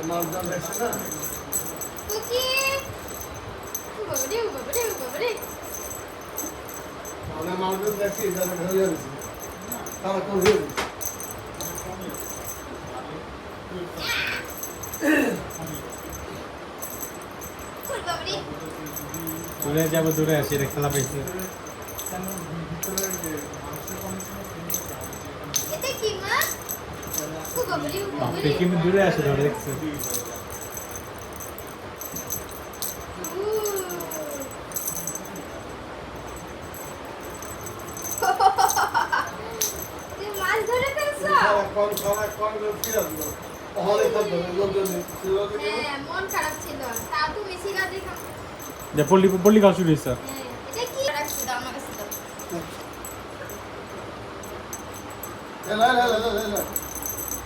মালটা দেখছে না কুকি বাবারে মানে মালটা দেখছি যারা হয়ে যাচ্ছে তারা কোন হয়ে যাচ্ছে ফুল বাবারে দূরে যাবো দূরে আসি রে খেলা পাইছে এটা কি মা ফুল বাবারে কি দূরে আসে ধরে দেখছে তুমি মাছ ধরে ফেলছো কোন ফিরে আসলো হলে করবে লোকজন ছিল হ্যাঁ মন খারাপ ছিল তা তুমি সিগা দেখা যে পল্লি খাওয়া শুরু হয়েছে হ্যাঁ এটা কি রাখছি দাও আমার কাছে দাও এলা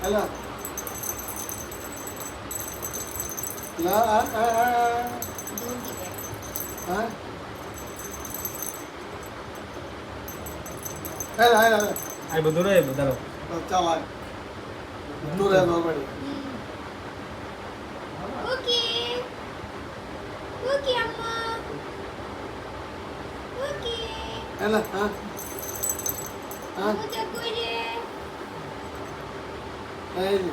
এলা লা দূর দিবে হ্যাঁ এলা আইবো দূরে আইবো দাঁড়াও চালাই দূরে বাড়ি কুকি কুকি আম্মা কুকি এলা হ্যাঁ হ্যাঁ বুঝা কই রে এই যে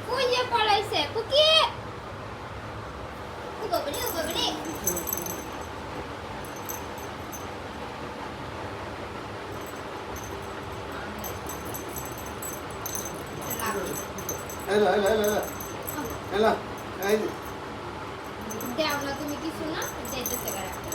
কই যে পড়াইছে কুকি ও বাবারে এলা এই যে দেও না তুমি কিছু না যাইতেছে গাড়া